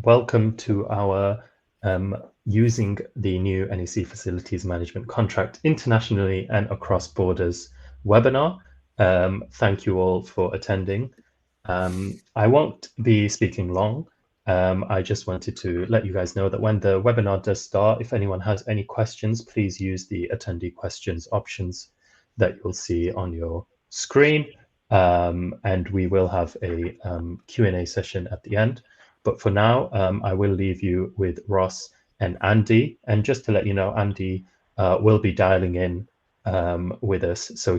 welcome to our using the new NEC Facilities Management Contract internationally and across borders webinar. Thank you all for attending. I won't be speaking long. I just wanted to let you guys know that when the webinar does start, if anyone has any questions, please use the attendee questions options that you'll see on your screen. And we will have a Q&A session at the end. But for now, I will leave you with Ross and Andy. And just to let you know, Andy will be dialing in with us. So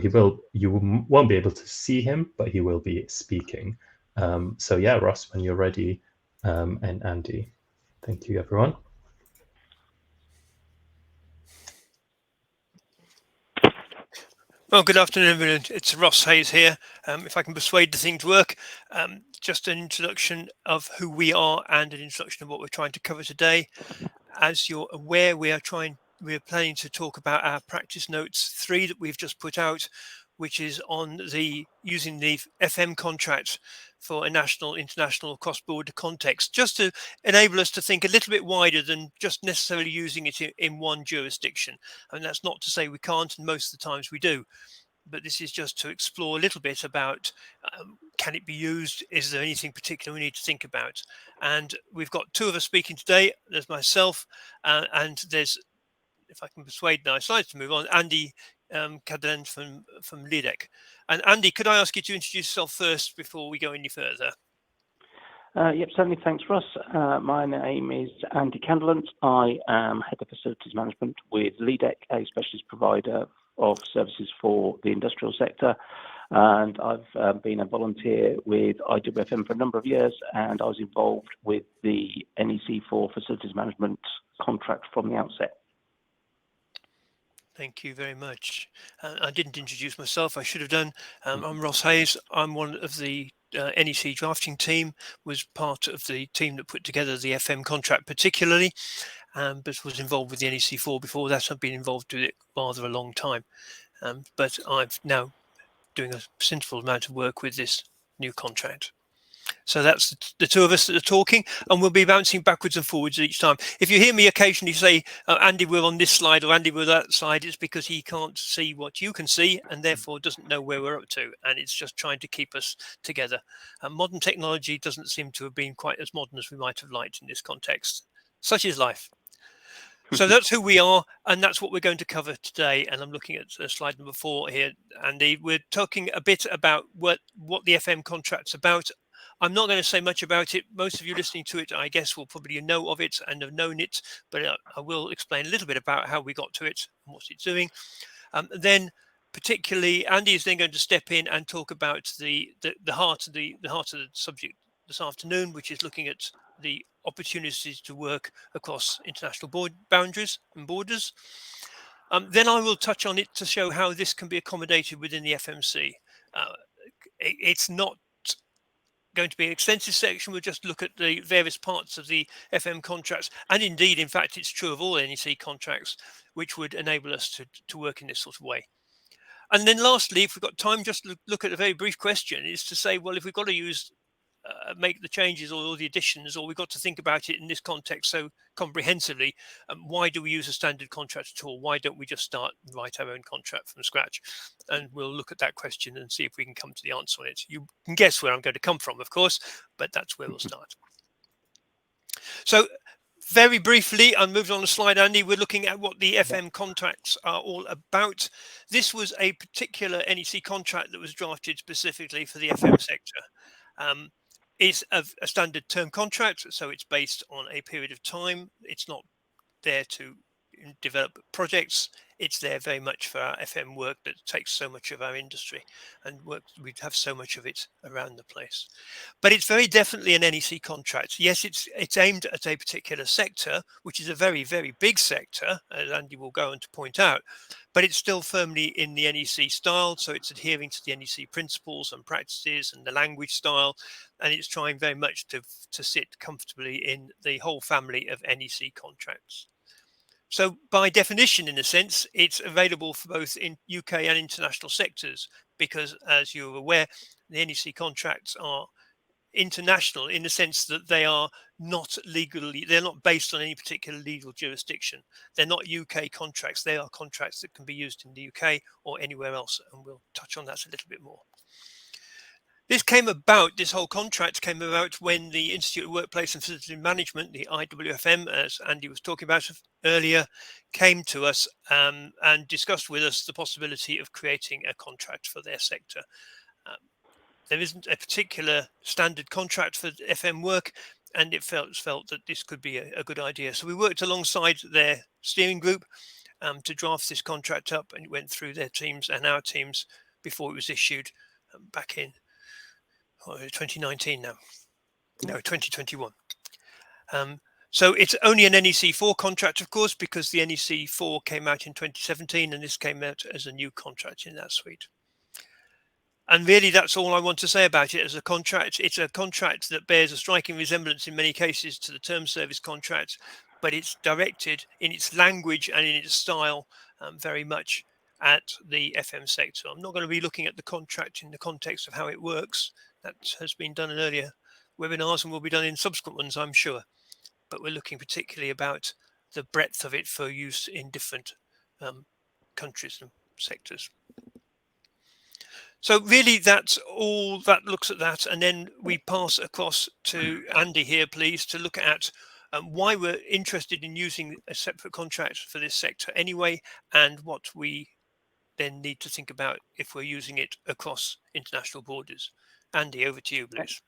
you won't be able to see him, but he will be speaking. So yeah, Ross, when you're ready, and Andy. Thank you, everyone. Well, good afternoon, everyone. It's Ross Hayes here. If I can persuade the thing to work, just an introduction of who we are and an introduction of what we're trying to cover today. As you're aware, we're planning to talk about our practice notes 3 that we've just put out, which is on using the FM contract for a national, international, cross-border context, just to enable us to think a little bit wider than just necessarily using it in one jurisdiction. And that's not to say we can't, and most of the times we do. But this is just to explore a little bit about can it be used? Is there anything particular we need to think about? And we've got 2 of us speaking today. There's myself and there's, if I can persuade my slides to move on, Andy Candelent from Leadec. And Andy, could I ask you to introduce yourself first before we go any further? Yep, certainly. Thanks, Russ. My name is Andy Candelent. I am Head of Facilities Management with Leadec, a specialist provider of services for the industrial sector. And I've been a volunteer with IWFM for a number of years, and I was involved with the NEC4 Facilities Management Contract from the outset. Thank you very much. I didn't introduce myself. I should have done. I'm Ross Hayes. I'm one of the NEC drafting team, was part of the team that put together the FM contract particularly, but was involved with the NEC4 before that. I've been involved with it rather a long time, but I've now doing a considerable amount of work with this new contract. So that's the 2 of us that are talking, and we'll be bouncing backwards and forwards each time. If you hear me occasionally say, Andy, we're on this slide, or Andy, we're that slide, it's because he can't see what you can see and therefore doesn't know where we're up to. And it's just trying to keep us together. Modern technology doesn't seem to have been quite as modern as we might have liked in this context. Such is life. So that's who we are, and that's what we're going to cover today. And I'm looking at slide number 4 here, Andy. We're talking a bit about what the FM contract's about. I'm not going to say much about it. Most of you listening to it, I guess, will probably know of it and have known it, but I will explain a little bit about how we got to it and what it's doing. Then, particularly, Andy is then going to step in and talk about the heart of the subject this afternoon, which is looking at the opportunities to work across international boundaries and borders. Then I will touch on it to show how this can be accommodated within the FMC. It's not going to be an extensive section. We'll just look at the various parts of the FM contracts, and indeed, in fact, it's true of all NEC contracts, which would enable us to work in this sort of way. And then lastly, if we've got time, just look at a very brief question, is to say, well, if we've got to make the changes or the additions, or we've got to think about it in this context so comprehensively, why do we use a standard contract at all? Why don't we just start and write our own contract from scratch? And we'll look at that question and see if we can come to the answer on it. You can guess where I'm going to come from, of course, but that's where we'll start. So very briefly, I moved on a slide, Andy. We're looking at what the FM contracts are all about. This was a particular NEC contract that was drafted specifically for the FM sector. It's a standard term contract, so it's based on a period of time. It's not there to develop projects. It's there very much for our FM work that takes so much of our industry and work. We have so much of it around the place. But it's very definitely an NEC contract. Yes, it's aimed at a particular sector, which is a very, very big sector, as Andy will go on to point out, but it's still firmly in the NEC style. So it's adhering to the NEC principles and practices and the language style, and it's trying very much to sit comfortably in the whole family of NEC contracts. So by definition, in a sense, it's available for both in UK and international sectors, because as you're aware, the NEC contracts are international in the sense that they are not legally, they're not based on any particular legal jurisdiction. They're not UK contracts. They are contracts that can be used in the UK or anywhere else, and we'll touch on that a little bit more. This whole contract came about when the Institute of Workplace and Facility Management, the IWFM, as Andy was talking about earlier, came to us and discussed with us the possibility of creating a contract for their sector. There isn't a particular standard contract for FM work, and it felt that this could be a good idea. So we worked alongside their steering group to draft this contract up, and it went through their teams and our teams before it was issued back in 2019 now. No, 2021. So it's only an NEC4 contract, of course, because the NEC4 came out in 2017, and this came out as a new contract in that suite. And really, that's all I want to say about it as a contract. It's a contract that bears a striking resemblance in many cases to the term service contract, but it's directed in its language and in its style very much at the FM sector. I'm not going to be looking at the contract in the context of how it works. That has been done in earlier webinars and will be done in subsequent ones, I'm sure. But we're looking particularly about the breadth of it for use in different countries and sectors. So really, that's all that looks at that. And then we pass across to Andy here, please, to look at why we're interested in using a separate contract for this sector anyway, and what we then need to think about if we're using it across international borders. Andy, over to you, please.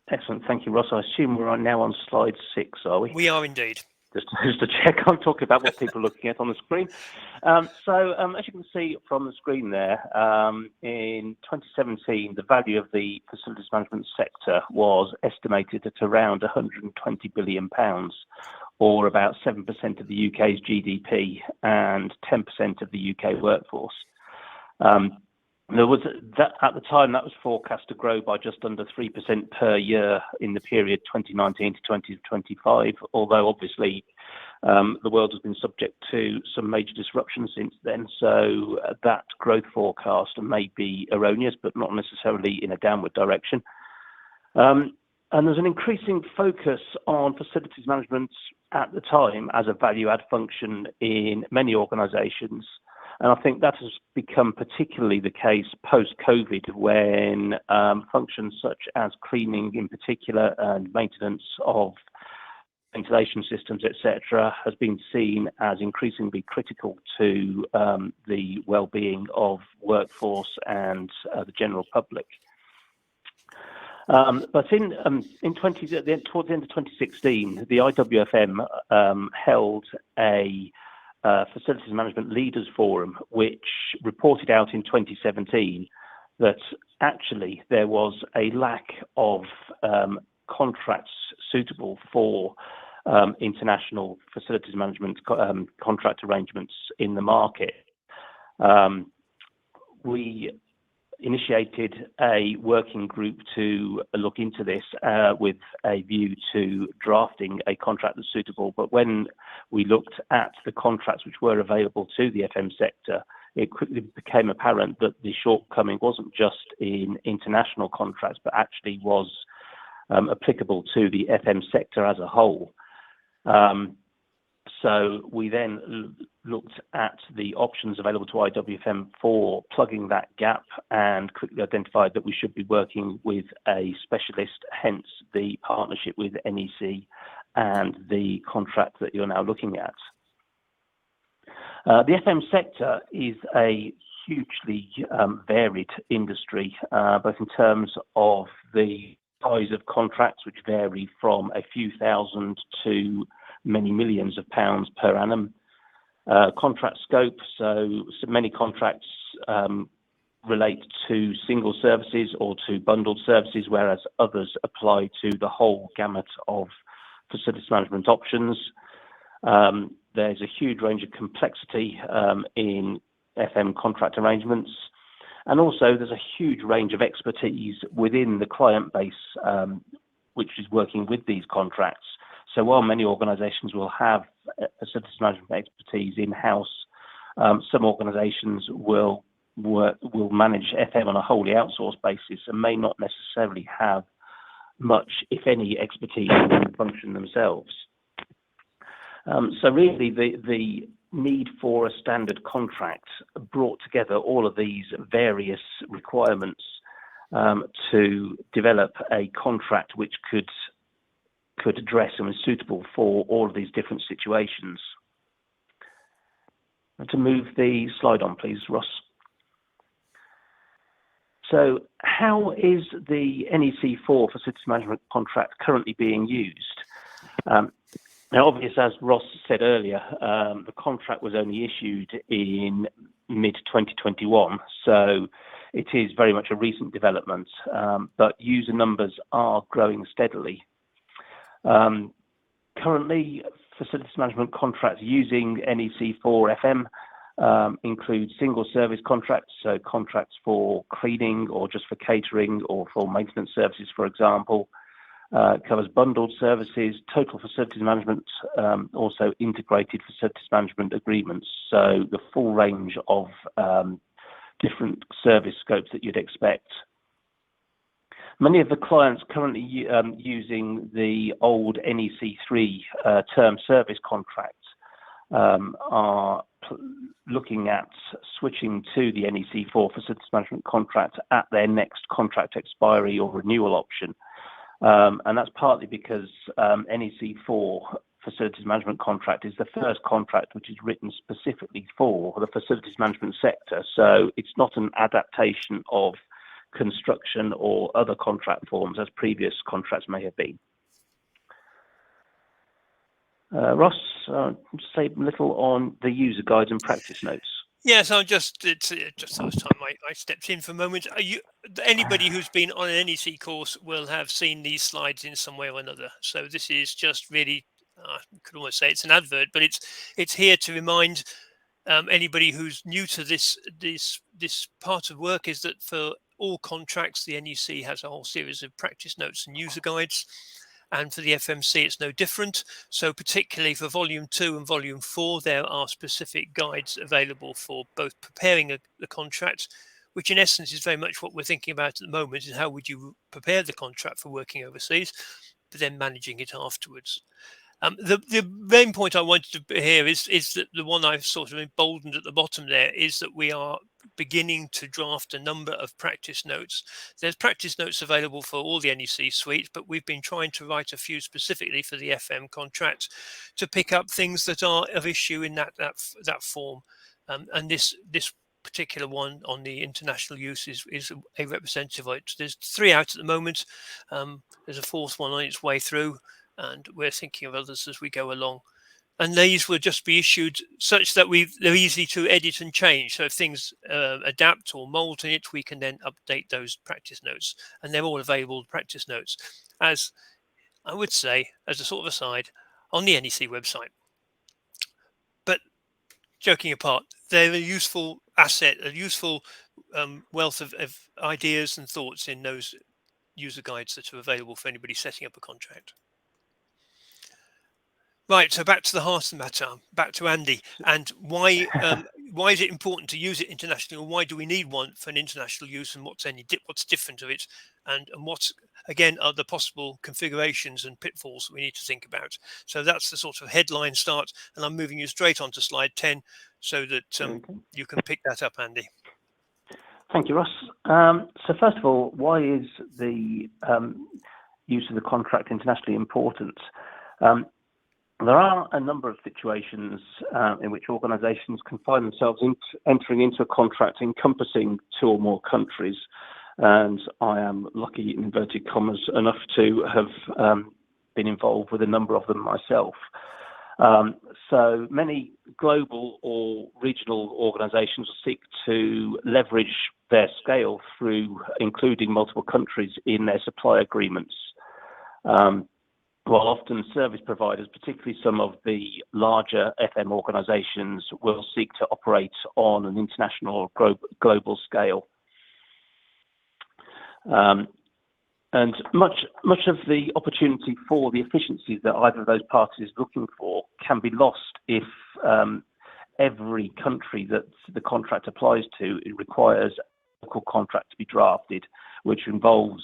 Excellent. Thank you, Ross. I assume we're now on slide 6, are we? We are indeed. Just to check, I'm talking about what people are looking at on the screen. As you can see from the screen there, in 2017, the value of the facilities management sector was estimated at around £120 billion, or about 7% of the UK's GDP and 10% of the UK workforce. There was that at the time that was forecast to grow by just under 3% per year in the period 2019 to 2025. Although obviously the world has been subject to some major disruptions since then, so that growth forecast may be erroneous, but not necessarily in a downward direction. And there's an increasing focus on facilities management at the time as a value-add function in many organisations. And I think that has become particularly the case post-COVID, when functions such as cleaning in particular and maintenance of ventilation systems, etc., has been seen as increasingly critical to the well-being of workforce and the general public. But towards the end of 2016, the IWFM held a Facilities Management Leaders Forum, which reported out in 2017 that actually there was a lack of contracts suitable for international facilities management contract arrangements in the market. We initiated a working group to look into this with a view to drafting a contract that's suitable. But when we looked at the contracts which were available to the FM sector, it quickly became apparent that the shortcoming wasn't just in international contracts, but actually was applicable to the FM sector as a whole. So we then looked at the options available to IWFM for plugging that gap, and quickly identified that we should be working with a specialist, hence the partnership with NEC and the contract that you're now looking at. The FM sector is a hugely varied industry, both in terms of the size of contracts, which vary from a few thousand to many millions of pounds per annum. Contract scope, so many contracts relate to single services or to bundled services, whereas others apply to the whole gamut of facilities management options. There's a huge range of complexity in FM contract arrangements, and also there's a huge range of expertise within the client base which is working with these contracts. So while many organisations will have facilities management expertise in-house, some organisations will manage FM on a wholly outsourced basis and may not necessarily have much, if any, expertise in the function themselves. So really, the need for a standard contract brought together all of these various requirements to develop a contract which could address and was suitable for all of these different situations. And to move the slide on, please, Ross. So how is the NEC4 Facilities Management Contract currently being used? Now, obviously, as Ross said earlier, the contract was only issued in mid-2021, so it is very much a recent development, but user numbers are growing steadily. Currently, facilities management contracts using NEC4 FM include single service contracts, so contracts for cleaning or just for catering or for maintenance services, for example. Covers bundled services, total facilities management, also integrated facilities management agreements, so the full range of different service scopes that you'd expect. Many of the clients currently using the old NEC3 term service contract are looking at switching to the NEC4 Facilities Management Contract at their next contract expiry or renewal option. And that's partly because NEC4 Facilities Management Contract is the first contract which is written specifically for the facilities management sector. So it's not an adaptation of construction or other contract forms as previous contracts may have been. Ross, say a little on the user guides and practice notes. Yes, it's just the last time I stepped in for a moment. Anybody who's been on an NEC course will have seen these slides in some way or another. So this is just really, I could almost say it's an advert, but it's here to remind anybody who's new to this part of work is that for all contracts, the NEC has a whole series of practice notes and user guides. And for the FMC, it's no different. So particularly for Volume 2 and Volume 4, there are specific guides available for both preparing the contract, which in essence is very much what we're thinking about at the moment, is how would you prepare the contract for working overseas, but then managing it afterwards. The main point I wanted to hear is that the one I've sort of emboldened at the bottom there is that we are beginning to draft a number of practice notes. There's practice notes available for all the NEC suite, but we've been trying to write a few specifically for the FM contract to pick up things that are of issue in that form. And this particular one on the international use is a representative of it. There's 3 out at the moment. There's a 4th one on its way through, and we're thinking of others as we go along. And these will just be issued such that they're easy to edit and change. So if things adapt or mold in it, we can then update those practice notes. And they're all available practice notes, as I would say, as a sort of aside, on the NEC website. But joking apart, they're a useful asset, a useful wealth of ideas and thoughts in those user guides that are available for anybody setting up a contract. Right, so back to the heart of the matter, back to Andy, and why is it important to use it internationally, or why do we need one for an international use, and what's different of it, and what again are the possible configurations and pitfalls that we need to think about. So that's the sort of headline start, and I'm moving you straight on to slide 10 so that you can pick that up, Andy. Thank you, Ross. So first of all, why is the use of the contract internationally important? There are a number of situations in which organisations can find themselves entering into a contract encompassing 2 or more countries, and I am lucky, in inverted commas, enough to have been involved with a number of them myself. So many global or regional organisations seek to leverage their scale through including multiple countries in their supply agreements. While often service providers, particularly some of the larger FM organisations, will seek to operate on an international or global scale. And much of the opportunity for the efficiencies that either of those parties is looking for can be lost if every country that the contract applies to, it requires a local contract to be drafted, which involves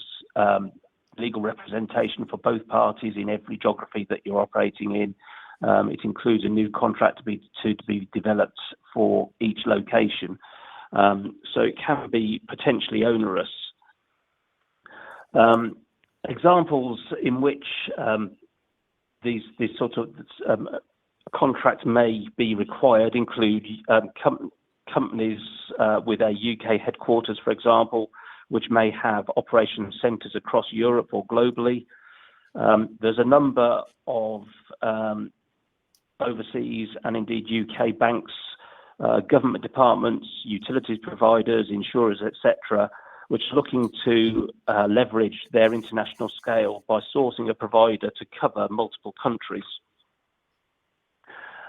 legal representation for both parties in every geography that you're operating in. It includes a new contract to be developed for each location. So it can be potentially onerous. Examples in which these sort of contracts may be required include companies with a UK headquarters, for example, which may have operation centres across Europe or globally. There's a number of overseas and indeed UK banks, government departments, utilities providers, insurers, etc., which are looking to leverage their international scale by sourcing a provider to cover multiple countries.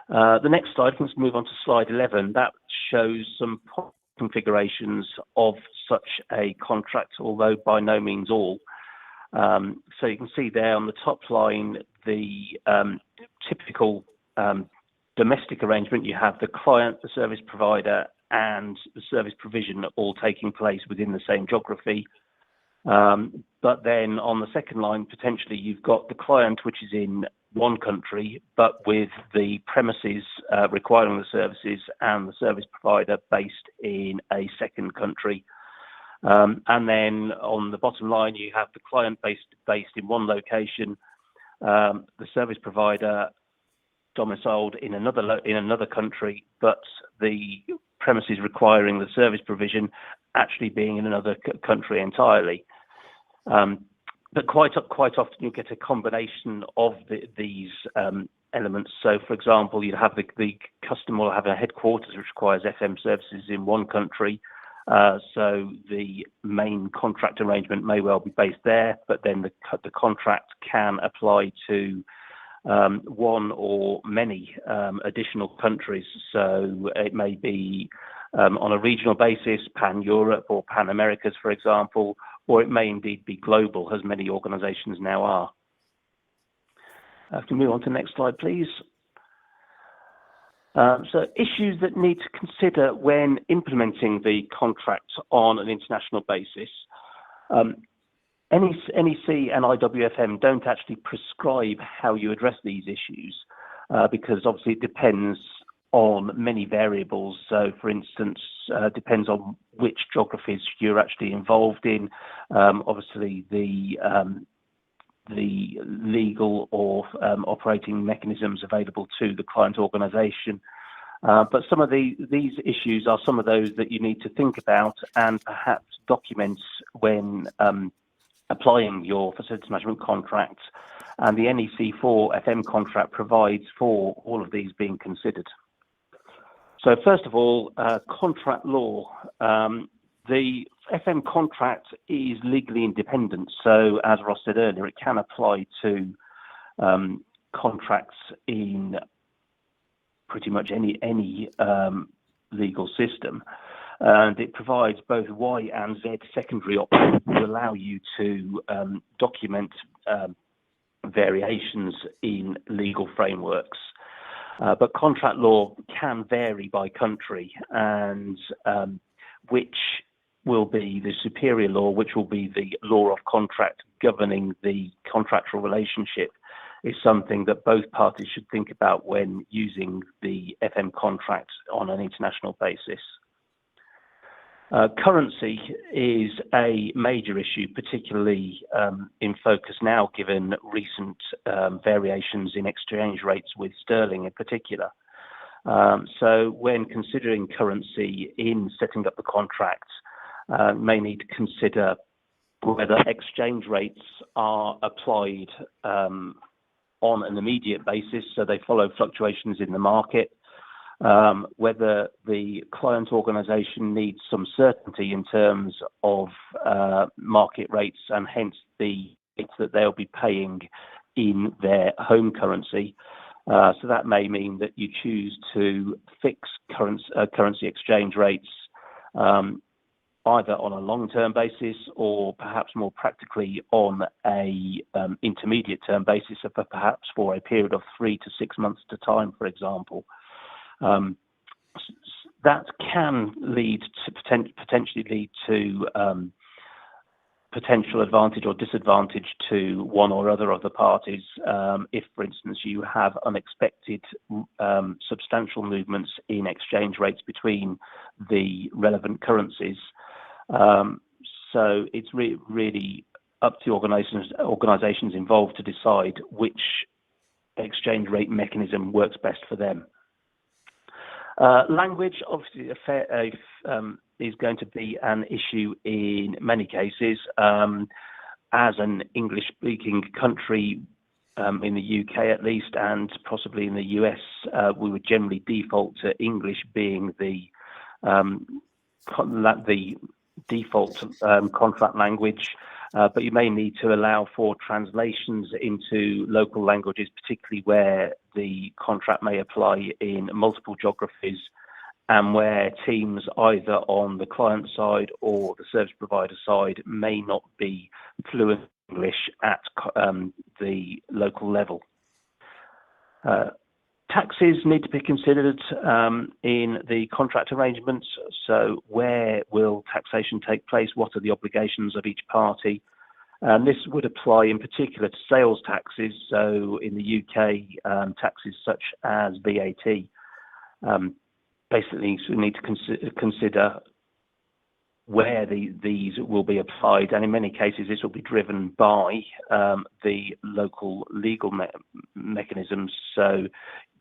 The next slide, let's move on to slide 11. That shows some configurations of such a contract, although by no means all. So you can see there on the top line, the typical domestic arrangement. You have the client, the service provider, and the service provision all taking place within the same geography. But then on the second line, potentially you've got the client, which is in one country, but with the premises requiring the services and the service provider based in a second country. And then on the bottom line, you have the client based in one location, the service provider domiciled in another country, but the premises requiring the service provision actually being in another country entirely. But quite often you get a combination of these elements. So, for example, you have the customer will have a headquarters which requires FM services in one country. So the main contract arrangement may well be based there, but then the contract can apply to one or many additional countries. So it may be on a regional basis, pan-Europe or pan-Americas, for example, or it may indeed be global, as many organisations now are. I can move on to the next slide, please. So issues that need to consider when implementing the contract on an international basis. NEC and IWFM don't actually prescribe how you address these issues because obviously it depends on many variables. So, for instance, depends on which geographies you're actually involved in. Obviously, the legal or operating mechanisms available to the client organisation. But some of these issues are some of those that you need to think about and perhaps document when applying your facilities management contract, and the NEC4 FM contract provides for all of these being considered. So first of all, contract law. The FM contract is legally independent, so as Ross said earlier, it can apply to contracts in pretty much any legal system. And it provides both Y and Z secondary options to allow you to document variations in legal frameworks. But contract law can vary by country, and which will be the superior law, which will be the law of contract governing the contractual relationship, is something that both parties should think about when using the FM contract on an international basis. Currency is a major issue, particularly in focus now, given recent variations in exchange rates with sterling in particular. So when considering currency in setting up the contract, may need to consider whether exchange rates are applied on an immediate basis, so they follow fluctuations in the market, whether the client organisation needs some certainty in terms of market rates and hence the rates that they'll be paying in their home currency. So that may mean that you choose to fix currency exchange rates either on a long-term basis or perhaps more practically on a intermediate-term basis, perhaps for a period of 3 to 6 months at a time, for example. That can lead to potentially lead to potential advantage or disadvantage to one or other of the parties if, for instance, you have unexpected substantial movements in exchange rates between the relevant currencies. So it's really up to organisations involved to decide which exchange rate mechanism works best for them. Language, obviously, is going to be an issue in many cases. As an English-speaking country, in the UK at least, and possibly in the US, we would generally default to English being the default contract language. But you may need to allow for translations into local languages, particularly where the contract may apply in multiple geographies and where teams either on the client side or the service provider side may not be fluent English at the local level. Taxes need to be considered in the contract arrangements. So where will taxation take place? What are the obligations of each party? And this would apply in particular to sales taxes. So in the UK, taxes such as VAT. Basically, we need to consider where these will be applied, and in many cases this will be driven by the local legal mechanisms. So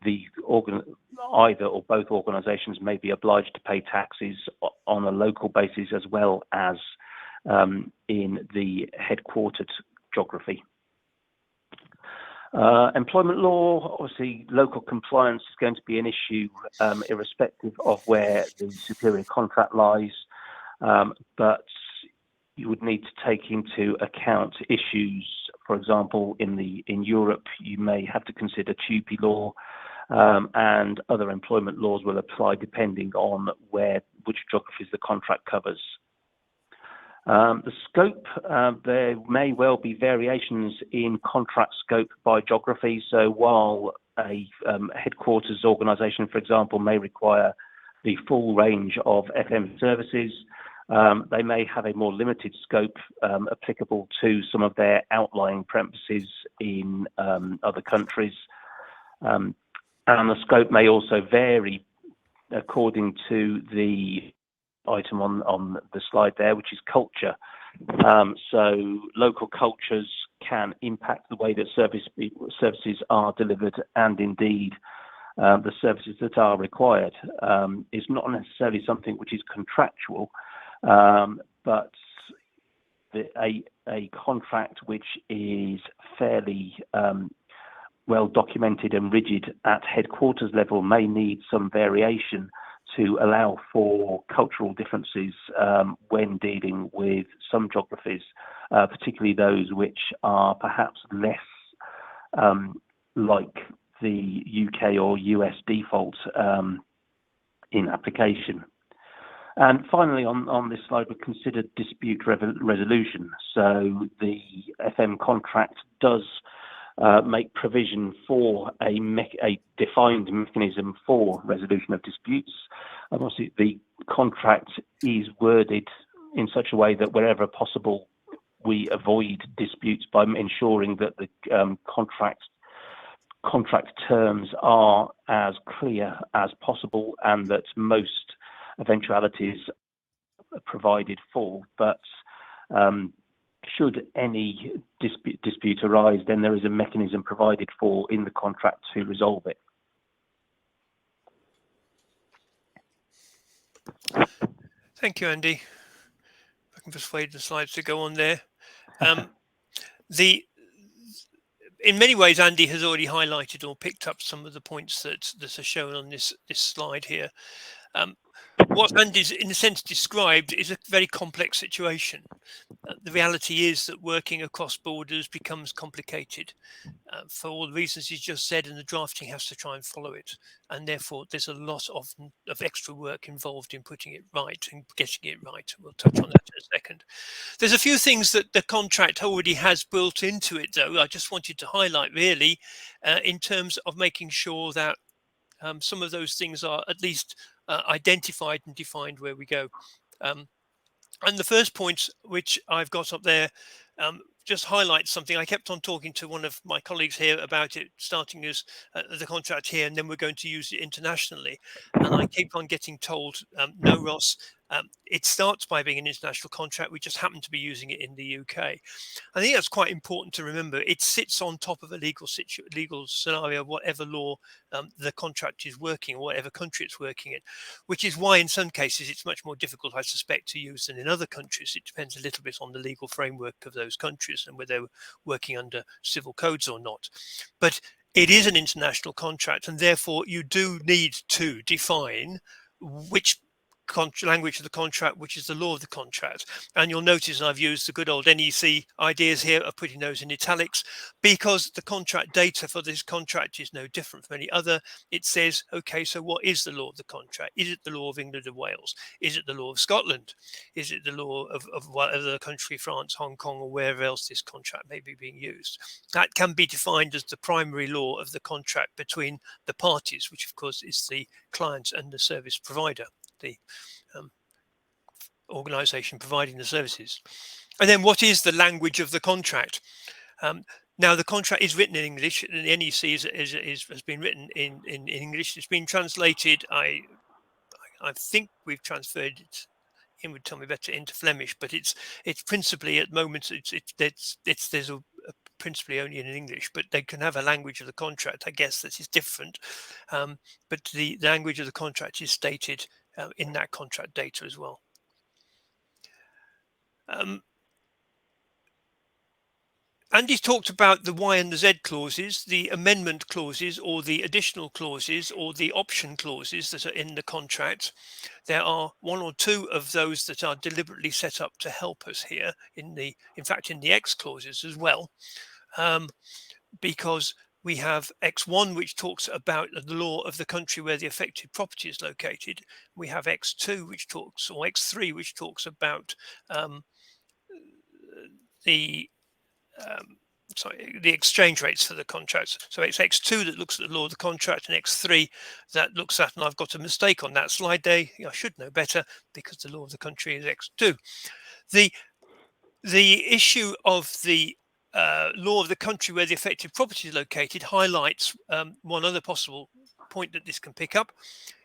either or both organisations may be obliged to pay taxes on a local basis as well as in the headquartered geography. Employment law, obviously local compliance is going to be an issue irrespective of where the superior contract lies. But you would need to take into account issues, for example, in Europe, you may have to consider TUPE law, and other employment laws will apply depending on which geographies the contract covers. The scope, there may well be variations in contract scope by geography. So while a headquarters organisation, for example, may require the full range of FM services, they may have a more limited scope applicable to some of their outlying premises in other countries. And the scope may also vary according to the item on the slide there, which is culture. So local cultures can impact the way that services are delivered, and indeed the services that are required. Is not necessarily something which is contractual, but a contract which is fairly well documented and rigid at headquarters level may need some variation to allow for cultural differences when dealing with some geographies, particularly those which are perhaps less like the UK or US default in application. And finally, on this slide, we considered dispute resolution. So the FM contract does make provision for a defined mechanism for resolution of disputes. And obviously, the contract is worded in such a way that wherever possible, we avoid disputes by ensuring that the contract terms are as clear as possible and that most eventualities are provided for. But should any dispute arise, then there is a mechanism provided for in the contract to resolve it. Thank you, Andy. If I can persuade the slides to go on there. In many ways, Andy has already highlighted or picked up some of the points that are shown on this slide here. What Andy's, in a sense, described is a very complex situation. The reality is that working across borders becomes complicated for all the reasons he's just said, and the drafting has to try and follow it. And therefore, there's a lot of extra work involved in putting it right and getting it right. We'll touch on that in a second. There's a few things that the contract already has built into it, though, I just wanted to highlight, really, in terms of making sure that some of those things are at least identified and defined where we go. And the first point, which I've got up there, just highlights something. I kept on talking to one of my colleagues here about it, starting as the contract here, and then we're going to use it internationally. And I keep on getting told, no, Ross, it starts by being an international contract. We just happen to be using it in the UK. I think that's quite important to remember. It sits on top of a legal scenario, whatever law the contract is working, or whatever country it's working in, which is why in some cases it's much more difficult, I suspect, to use than in other countries. It depends a little bit on the legal framework of those countries and whether they're working under civil codes or not. But it is an international contract, and therefore you do need to define which language of the contract, which is the law of the contract. And you'll notice I've used the good old NEC ideas here of putting those in italics, because the contract data for this contract is no different from any other. It says, okay, so what is the law of the contract? Is it the law of England and Wales? Is it the law of Scotland? Is it the law of whatever country, France, Hong Kong, or wherever else this contract may be being used? That can be defined as the primary law of the contract between the parties, which of course is the client and the service provider, the organization providing the services. And then what is the language of the contract? Now, the contract is written in English, and the NEC has been written in English. It's been translated. I think we've transferred it. Ian would tell me better into Flemish, but it's principally at the moment there's principally only in English, but they can have a language of the contract, I guess, that is different. But the language of the contract is stated in that contract data as well. Andy's talked about the Y and the Z clauses, the amendment clauses, or the additional clauses, or the option clauses that are in the contract. There are one or two of those that are deliberately set up to help us here, in fact in the X clauses as well, because we have X1, which talks about the law of the country where the affected property is located. We have X2, which talks, or X3, which talks about the exchange rates for the contracts. So it's X2 that looks at the law of the contract, and X3 that looks at, and I've got a mistake on that slide there. I should know better, because the law of the country is X2. The issue of the law of the country where the affected property is located highlights one other possible point that this can pick up,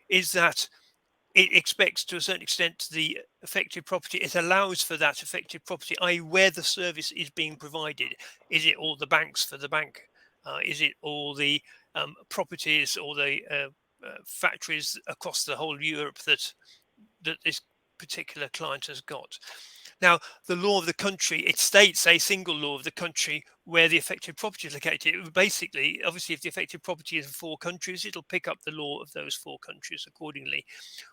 is that it expects, to a certain extent, the affected property. It allows for that affected property, i.e. where the service is being provided. Is it all the banks for the bank? Is it all the properties or the factories across the whole Europe that this particular client has got? Now, the law of the country, it states a single law of the country where the affected property is located. It basically, obviously, if the affected property is in 4 countries, it'll pick up the law of those 4 countries accordingly,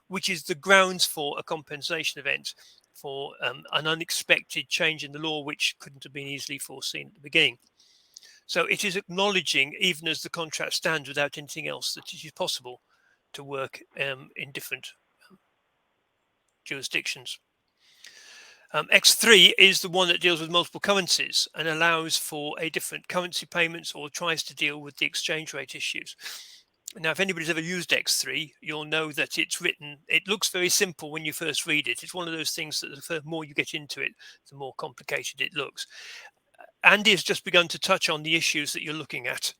which is the grounds for a compensation event for an unexpected change in the law, which couldn't have been easily foreseen at the beginning. So it is acknowledging, even as the contract stands without anything else, that it is possible to work in different jurisdictions. X3 is the one that deals with multiple currencies and allows for a different currency payments, or tries to deal with the exchange rate issues. Now, if anybody's ever used X3, you'll know that it's written, it looks very simple when you first read it. It's one of those things that the more you get into it, the more complicated it looks. Andy has just begun to touch on the issues that you're looking at.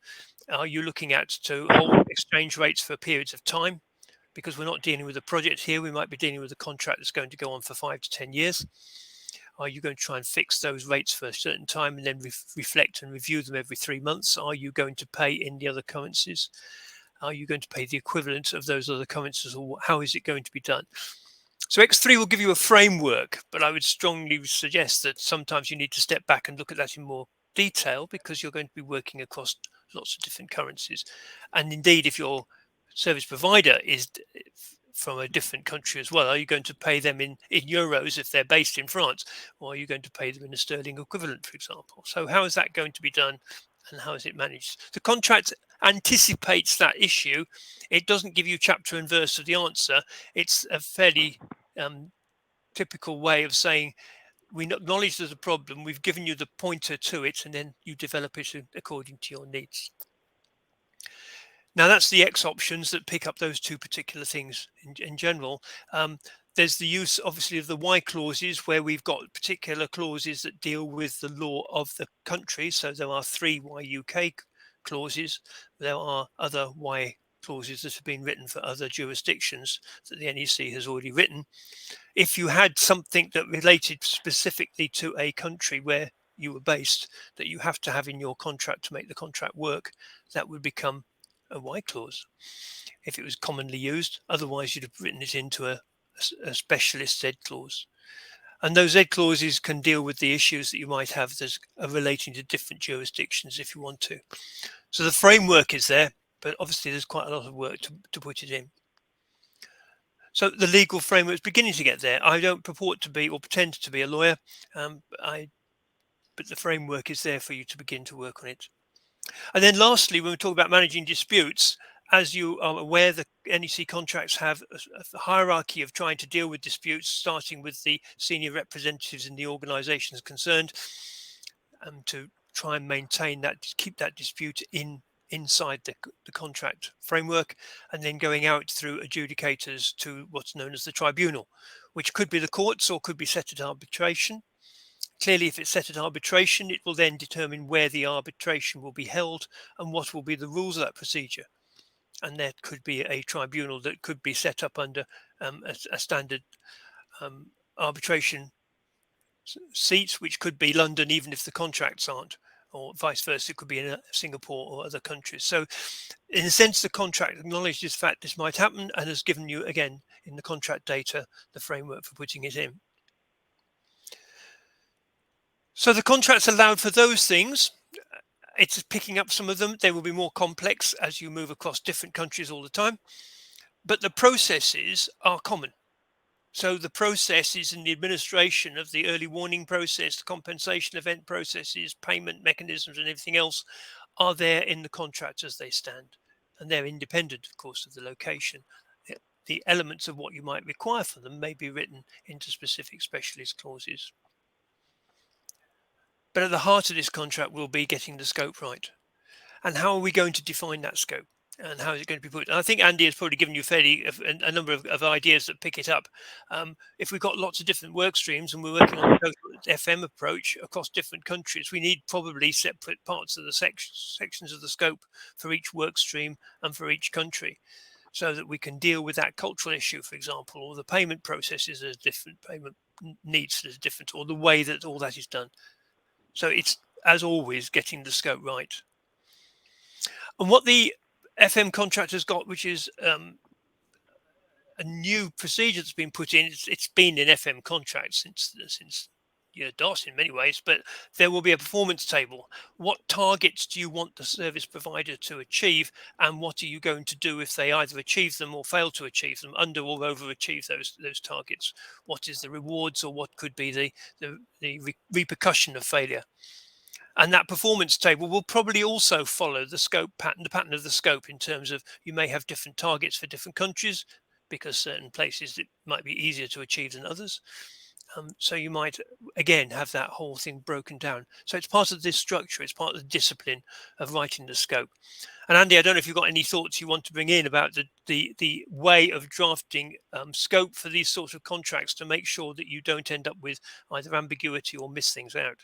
Are you looking at to hold exchange rates for periods of time? Because we're not dealing with a project here, we might be dealing with a contract that's going to go on for 5 to 10 years. Are you going to try and fix those rates for a certain time and then reflect and review them every 3 months? Are you going to pay in the other currencies? Are you going to pay the equivalent of those other currencies, or how is it going to be done? So X3 will give you a framework, but I would strongly suggest that sometimes you need to step back and look at that in more detail, because you're going to be working across lots of different currencies. And indeed, if your service provider is from a different country as well, are you going to pay them in euros if they're based in France, or are you going to pay them in a sterling equivalent, for example? So how is that going to be done, and how is it managed? The contract anticipates that issue. It doesn't give you chapter and verse of the answer. It's a fairly typical way of saying, we acknowledge there's a problem, we've given you the pointer to it, and then you develop it according to your needs. Now, that's the X options that pick up those 2 particular things in general. There's the use, obviously, of the Y clauses, where we've got particular clauses that deal with the law of the country. So there are 3 YUK clauses. There are other Y clauses that have been written for other jurisdictions that the NEC has already written. If you had something that related specifically to a country where you were based, that you have to have in your contract to make the contract work, that would become a Y clause if it was commonly used. Otherwise, you'd have written it into a specialist Z clause. And those Z clauses can deal with the issues that you might have that are relating to different jurisdictions if you want to. So the framework is there, but obviously there's quite a lot of work to put it in. So the legal framework is beginning to get there. I don't purport to be or pretend to be a lawyer, but the framework is there for you to begin to work on it. And then lastly, when we talk about managing disputes, as you are aware, the NEC contracts have a hierarchy of trying to deal with disputes, starting with the senior representatives in the organisations concerned, to try and maintain that, keep that dispute inside the contract framework, and then going out through adjudicators to what's known as the tribunal, which could be the courts or could be set at arbitration. Clearly, if it's set at arbitration, it will then determine where the arbitration will be held and what will be the rules of that procedure. And there could be a tribunal that could be set up under a standard arbitration seat, which could be London, even if the contracts aren't, or vice versa. It could be in Singapore or other countries. So in a sense, the contract acknowledges the fact this might happen and has given you, again, in the contract data, the framework for putting it in. So the contracts allowed for those things. It's picking up some of them. They will be more complex as you move across different countries all the time. But the processes are common. So the processes in the administration of the early warning process, the compensation event processes, payment mechanisms and everything else are there in the contract as they stand. And they're independent, of course, of the location. The elements of what you might require for them may be written into specific specialist clauses. But at the heart of this contract will be getting the scope right. And how are we going to define that scope? And how is it going to be put? And I think Andy has probably given you a number of ideas that pick it up. If we've got lots of different work streams and we're working on the FM approach across different countries, we need probably separate parts of the sections of the scope for each work stream and for each country, so that we can deal with that cultural issue, for example, or the payment processes are different, payment needs are different, or the way that all that is done. So it's, as always, getting the scope right. And what the FM contract has got, which is a new procedure that's been put in, it's been in FM contracts since DOS in many ways, but there will be a performance table. What targets do you want the service provider to achieve, and what are you going to do if they either achieve them or fail to achieve them, under or overachieve those targets? What is the rewards, or what could be the repercussion of failure? And that performance table will probably also follow the scope pattern, the pattern of the scope, in terms of you may have different targets for different countries, because certain places it might be easier to achieve than others. So you might, again, have that whole thing broken down. So it's part of this structure, it's part of the discipline of writing the scope. And Andy, I don't know if you've got any thoughts you want to bring in about the way of drafting scope for these sorts of contracts to make sure that you don't end up with either ambiguity or miss things out.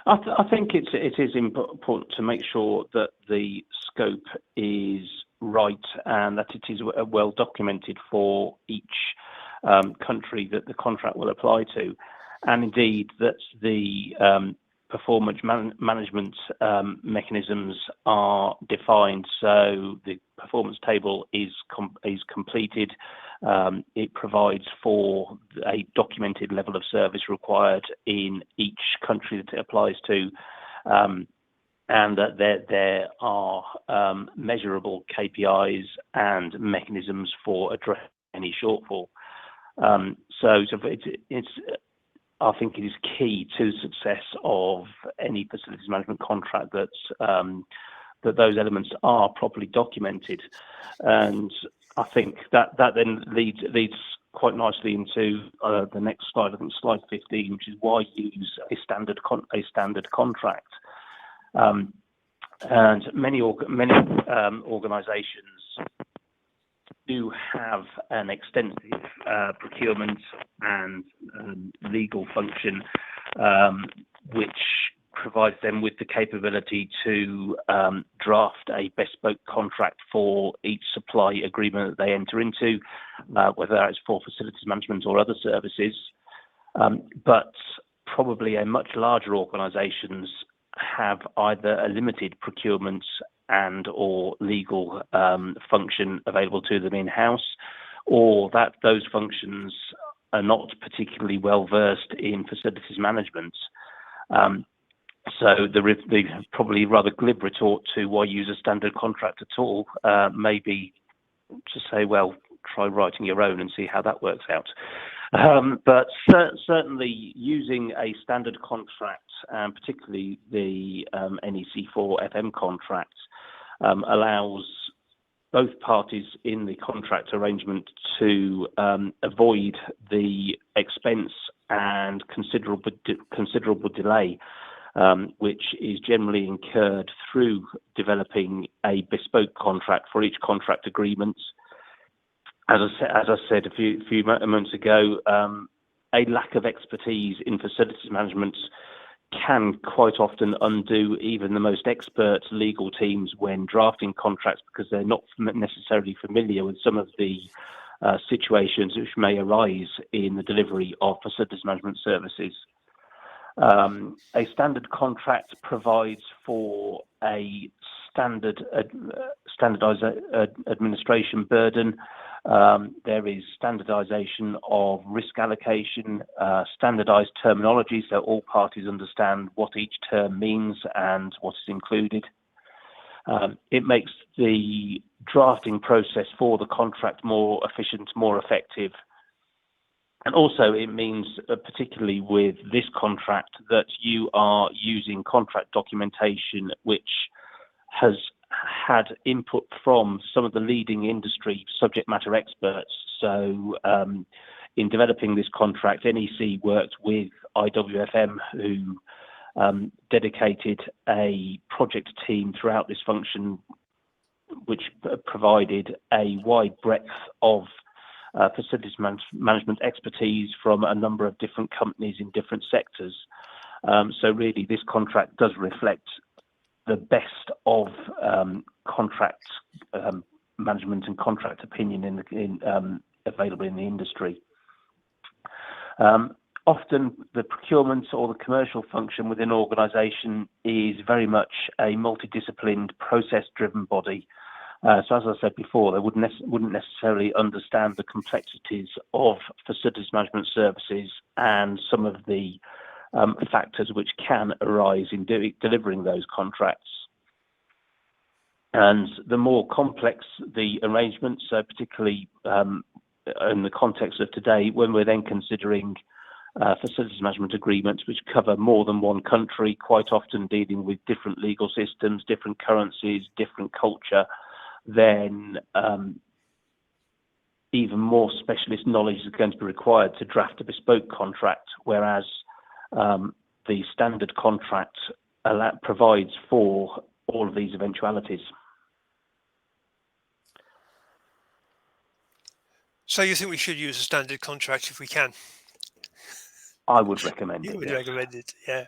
I think it is important to make sure that the scope is right and that it is well documented for each country that the contract will apply to, and indeed that the performance management mechanisms are defined. So the performance table is completed. It provides for a documented level of service required in each country that it applies to, and that there are measurable KPIs and mechanisms for addressing any shortfall. So it's I think it is key to the success of any facilities management contract that those elements are properly documented. And I think that then leads quite nicely into the next slide. I think slide 15, which is why use a standard contract. And many organisations do have an extensive procurement and legal function, which provides them with the capability to draft a bespoke contract for each supply agreement that they enter into, whether it's for facilities management or other services. But probably a much larger organisations have either a limited procurement and or legal function available to them in-house, or that those functions are not particularly well versed in facilities management. So the probably rather glib retort to why use a standard contract at all may be to say, well, try writing your own and see how that works out. But certainly using a standard contract, particularly the NEC4 FM contract, allows both parties in the contract arrangement to avoid the expense and considerable delay, which is generally incurred through developing a bespoke contract for each contract agreement. As I said a few moments ago, a lack of expertise in facilities management can quite often undo even the most expert legal teams when drafting contracts, because they're not necessarily familiar with some of the situations which may arise in the delivery of facilities management services. A standard contract provides for a standardized administration burden. There is standardization of risk allocation, standardized terminology, so all parties understand what each term means and what is included. It makes the drafting process for the contract more efficient, more effective. And also it means, particularly with this contract, that you are using contract documentation which has had input from some of the leading industry subject matter experts. So in developing this contract, NEC worked with IWFM, who dedicated a project team throughout this function, which provided a wide breadth of facilities management expertise from a number of different companies in different sectors. So really this contract does reflect the best of contract management and contract opinion available in the industry. Often the procurement or the commercial function within an organisation is very much a multidisciplined, process-driven body. So as I said before, they wouldn't necessarily understand the complexities of facilities management services and some of the factors which can arise in delivering those contracts. And the more complex the arrangements, particularly in the context of today, when we're then considering facilities management agreements which cover more than one country, quite often dealing with different legal systems, different currencies, different culture, then even more specialist knowledge is going to be required to draft a bespoke contract, whereas the standard contract provides for all of these eventualities. So you think we should use a standard contract if we can? I would recommend it. You would yes. recommend it, yeah.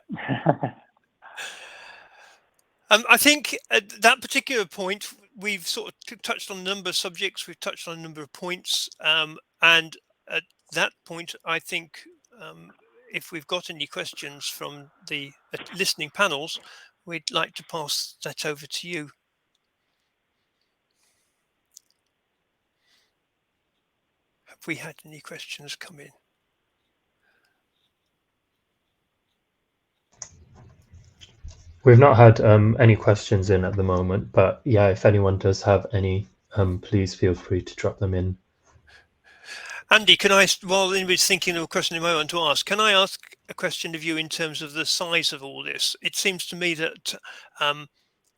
I think at that particular point, we've sort of touched on a number of subjects, we've touched on a number of points, and at that point, I think if we've got any questions from the listening panels, we'd like to pass that over to you. Have we had any questions come in? We've not had any questions in at the moment, but yeah, if anyone does have any, please feel free to drop them in. Andy, can I, while anybody's thinking of a question they might want to ask, can I ask a question of you in terms of the size of all this? It seems to me that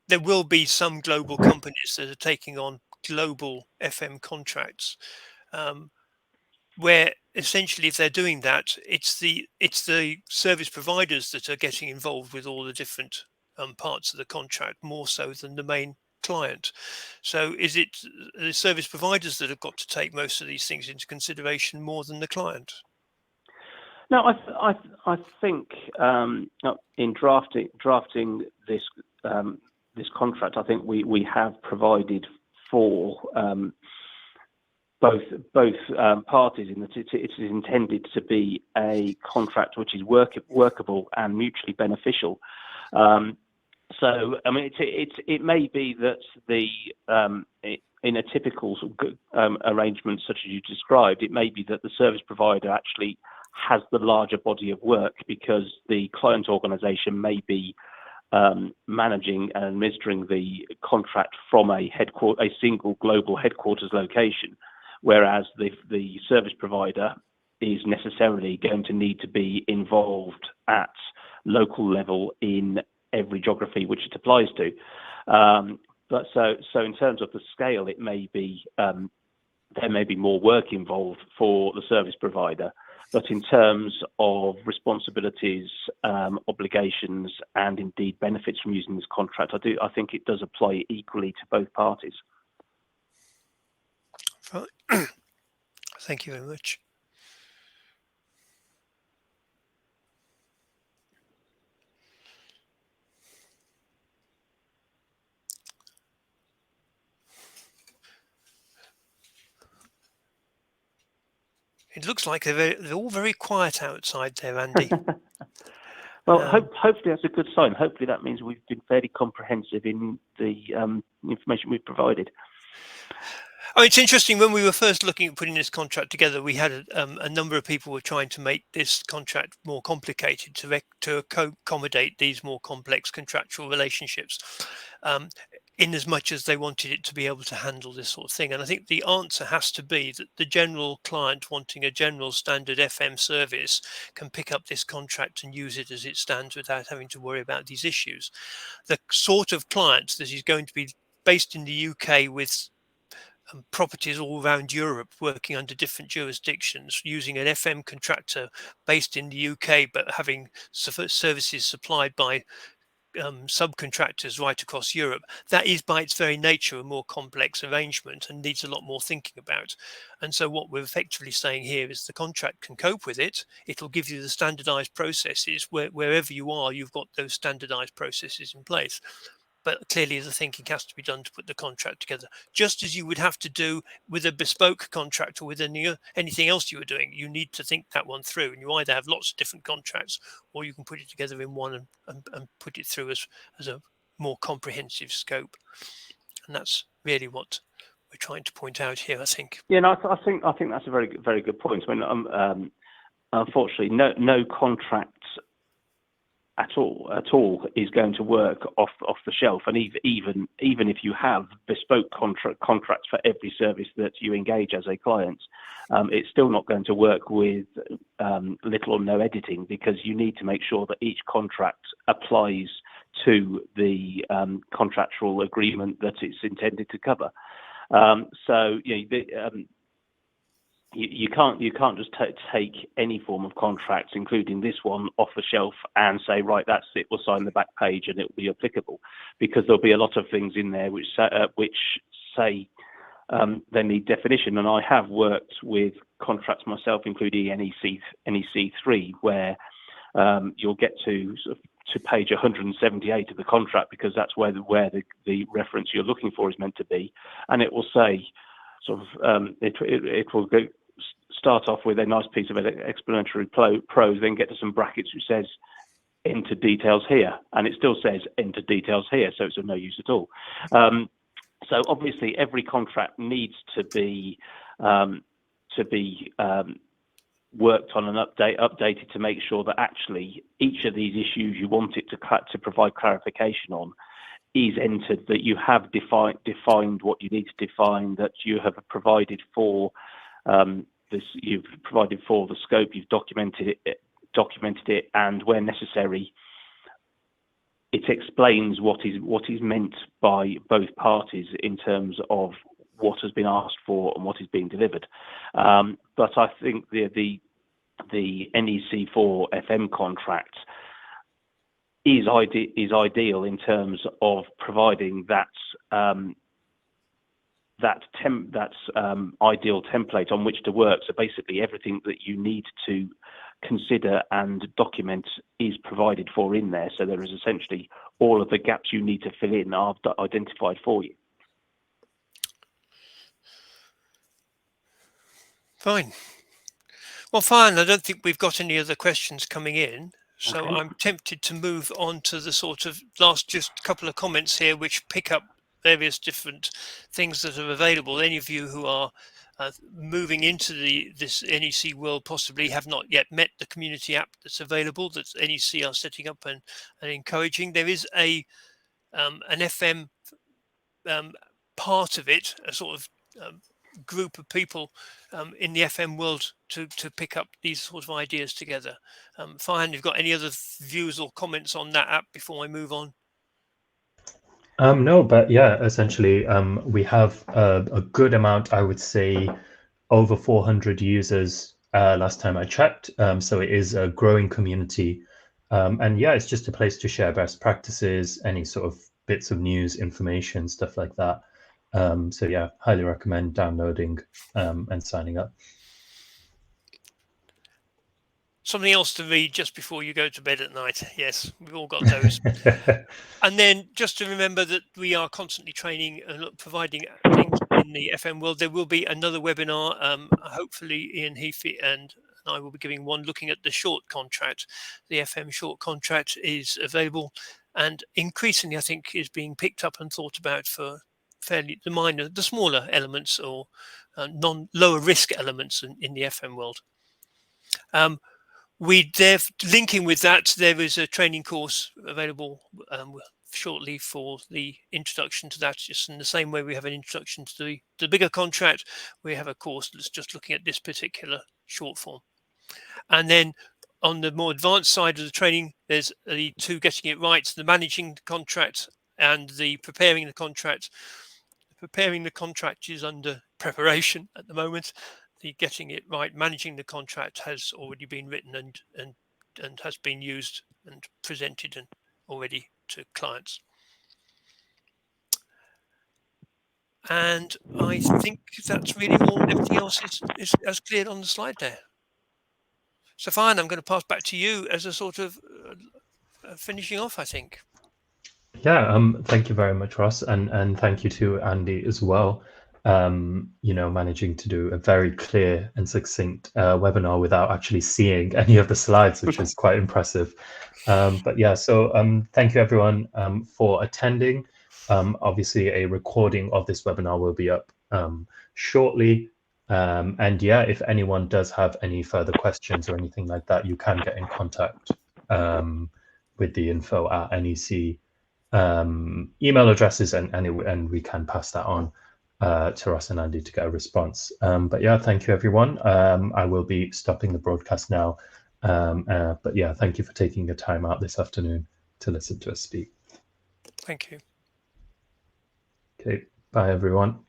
there will be some global companies that are taking on global FM contracts, where essentially if they're doing that, it's the service providers that are getting involved with all the different parts of the contract, more so than the main client. So is it the service providers that have got to take most of these things into consideration more than the client? No, I think in drafting this this contract, I think we have provided for both parties in that it is intended to be a contract which is workable and mutually beneficial. So, I mean, it may be that in a typical arrangement such as you described, it may be that the service provider actually has the larger body of work because the client organisation may be managing and administering the contract from a single global headquarters location, whereas the service provider is necessarily going to need to be involved at local level in every geography which it applies to. But so in terms of the scale, it may be there may be more work involved for the service provider. But in terms of responsibilities, obligations, and indeed benefits from using this contract, I think it does apply equally to both parties. Right. Thank you very much. It looks like they're all very quiet outside there, Andy. Well, hopefully that's a good sign. Hopefully that means we've been fairly comprehensive in the information we've provided. Oh, it's interesting. When we were first looking at putting this contract together, we had a number of people were trying to make this contract more complicated to accommodate these more complex contractual relationships, in as much as they wanted it to be able to handle this sort of thing. And I think the answer has to be that the general client wanting a general standard FM service can pick up this contract and use it as it stands without having to worry about these issues. The sort of client that is going to be based in the UK with properties all around Europe working under different jurisdictions using an FM contractor based in the UK but having services supplied by subcontractors right across Europe, that is by its very nature a more complex arrangement and needs a lot more thinking about. And so what we're effectively saying here is the contract can cope with it. It'll give you the standardized processes wherever you are, you've got those standardized processes in place. But clearly the thinking has to be done to put the contract together, just as you would have to do with a bespoke contract or with anything else you were doing. You need to think that one through, and you either have lots of different contracts or you can put it together in one and put it through as a more comprehensive scope. And that's really what we're trying to point out here, I think. Yeah, no, I think that's a very good point. I mean, unfortunately, no contract at all is going to work off the shelf, and even if you have bespoke contracts for every service that you engage as a client, it's still not going to work with little or no editing, because you need to make sure that each contract applies to the contractual agreement that it's intended to cover. So you can't just take any form of contract, including this one, off the shelf and say, right, that's it, we'll sign the back page and it will be applicable, because there'll be a lot of things in there which say they need definition. And I have worked with contracts myself, including NEC3, where you'll get to page 178 of the contract, because that's where the reference you're looking for is meant to be, and it will say it will start off with a nice piece of explanatory prose, then get to some brackets which says enter details here, and it still says enter details here, so it's of no use at all. So obviously every contract needs to be worked on and updated to make sure that actually each of these issues you want it to provide clarification on is entered, that you have defined what you need to define, that you have provided for you've provided for the scope, you've documented it, and where necessary, it explains what is meant by both parties in terms of what has been asked for and what is being delivered. But I think the NEC4 FM contract is ideal in terms of providing that ideal template on which to work. So basically, everything that you need to consider and document is provided for in there. So there is essentially all of the gaps you need to fill in are identified for you. Fine. Well, fine. I don't think we've got any other questions coming in. So Okay. I'm tempted to move on to the sort of last just couple of comments here, which pick up various different things that are available. Any of you who are moving into this NEC world possibly have not yet met the community app that's available that NEC are setting up and encouraging. There is an FM part of it, a sort of group of people in the FM world to pick up these sort of ideas together. Fine, you've got any other views or comments on that app before I move on? No, but yeah, essentially, we have a good amount, I would say, over 400 users last time I checked. So it is a growing community. And yeah, it's just a place to share best practices, any sort of bits of news, information, stuff like that. So yeah, highly recommend downloading and signing up. Something else to read just before you go to bed at night. Yes, we've all got those. And then just to remember that we are constantly training and providing things in the FM world. There will be another webinar. Hopefully Ian Heafy and I will be giving one looking at the short contract. The FM short contract is available and increasingly, I think, is being picked up and thought about for fairly the smaller elements or lower risk elements in the FM world. Linking with that, there is a training course available shortly for the introduction to that. Just in the same way we have an introduction to the bigger contract, we have a course that's just looking at this particular short form. And then on the more advanced side of the training, there's the two getting it right, the managing the contract and the preparing the contract. Preparing the contract is under preparation at the moment. The getting it right, managing the contract has already been written and has been used and presented and already to clients. And I think that's really all. Everything else is as cleared on the slide there. So fine, I'm going to pass back to you as a sort of finishing off, I think. Yeah, thank you very much, Ross, and thank you to Andy as well. Managing to do a very clear and succinct webinar without actually seeing any of the slides, which is quite impressive. But yeah, so thank you everyone for attending. Obviously, a recording of this webinar will be up shortly. And yeah, if anyone does have any further questions or anything like that, you can get in contact with the info at NEC email addresses, and we can pass that on to Ross and Andy to get a response. But yeah, thank you everyone. I will be stopping the broadcast now. But yeah, thank you for taking your time out this afternoon to listen to us speak. Thank you. Okay, bye everyone.